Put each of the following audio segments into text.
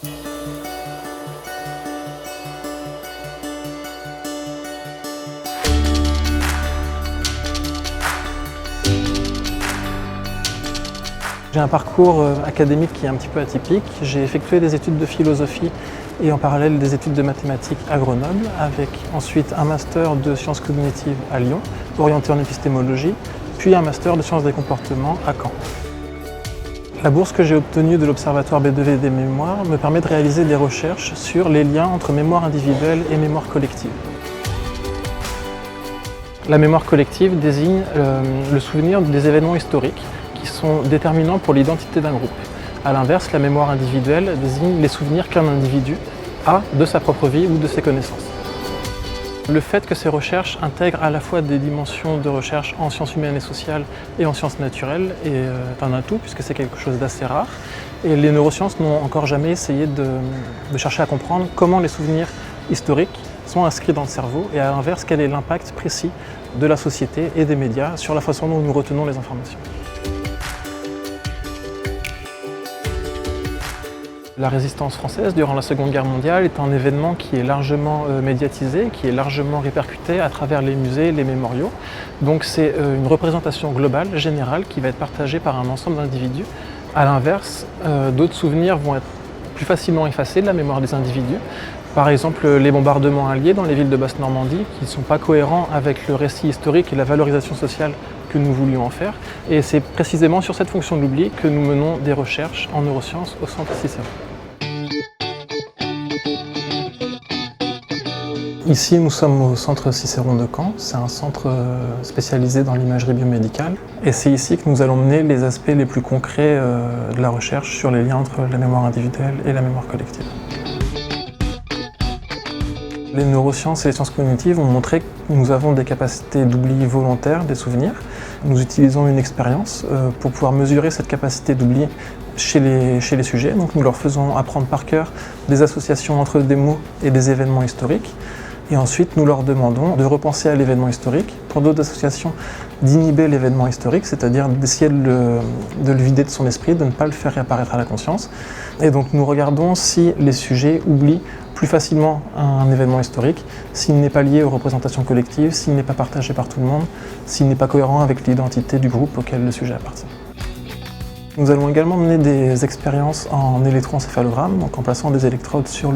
J'ai un parcours académique qui est un petit peu atypique. J'ai effectué des études de philosophie et en parallèle des études de mathématiques à Grenoble, avec ensuite un master de sciences cognitives à Lyon, orienté en épistémologie, puis un master de sciences des comportements à Caen. La bourse que j'ai obtenue de l'Observatoire B2V des mémoires me permet de réaliser des recherches sur les liens entre mémoire individuelle et mémoire collective. La mémoire collective désigne le souvenir des événements historiques qui sont déterminants pour l'identité d'un groupe. A l'inverse, la mémoire individuelle désigne les souvenirs qu'un individu a de sa propre vie ou de ses connaissances. Le fait que ces recherches intègrent à la fois des dimensions de recherche en sciences humaines et sociales et en sciences naturelles est un atout puisque c'est quelque chose d'assez rare. Et les neurosciences n'ont encore jamais essayé de chercher à comprendre comment les souvenirs historiques sont inscrits dans le cerveau et à l'inverse, quel est l'impact précis de la société et des médias sur la façon dont nous retenons les informations. La résistance française durant la Seconde Guerre mondiale est un événement qui est largement médiatisé, qui est largement répercuté à travers les musées, les mémoriaux. Donc c'est une représentation globale, générale, qui va être partagée par un ensemble d'individus. A l'inverse, d'autres souvenirs vont être plus facilement effacés de la mémoire des individus. Par exemple, les bombardements alliés dans les villes de Basse-Normandie, qui ne sont pas cohérents avec le récit historique et la valorisation sociale que nous voulions en faire. Et c'est précisément sur cette fonction de l'oubli que nous menons des recherches en neurosciences au Centre Cicéron. Ici, nous sommes au Centre Cicéron de Caen. C'est un centre spécialisé dans l'imagerie biomédicale. Et c'est ici que nous allons mener les aspects les plus concrets de la recherche sur les liens entre la mémoire individuelle et la mémoire collective. Les neurosciences et les sciences cognitives ont montré que nous avons des capacités d'oubli volontaire des souvenirs. Nous utilisons une expérience pour pouvoir mesurer cette capacité d'oubli chez les sujets. Donc nous leur faisons apprendre par cœur des associations entre des mots et des événements historiques. Et ensuite, nous leur demandons de repenser à l'événement historique. Pour d'autres associations, d'inhiber l'événement historique, c'est-à-dire d'essayer de le vider de son esprit, de ne pas le faire réapparaître à la conscience. Et donc nous regardons si les sujets oublient plus facilement un événement historique, s'il n'est pas lié aux représentations collectives, s'il n'est pas partagé par tout le monde, s'il n'est pas cohérent avec l'identité du groupe auquel le sujet appartient. Nous allons également mener des expériences en électroencéphalogramme, donc en plaçant des électrodes sur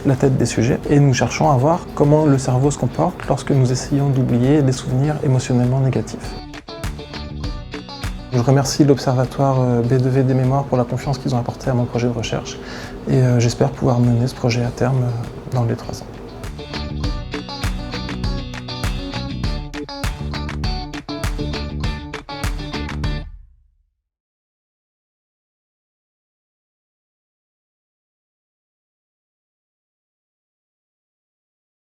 la tête des sujets, et nous cherchons à voir comment le cerveau se comporte lorsque nous essayons d'oublier des souvenirs émotionnellement négatifs. Je remercie l'Observatoire B2V des mémoires pour la confiance qu'ils ont apportée à mon projet de recherche et j'espère pouvoir mener ce projet à terme dans les 3 ans.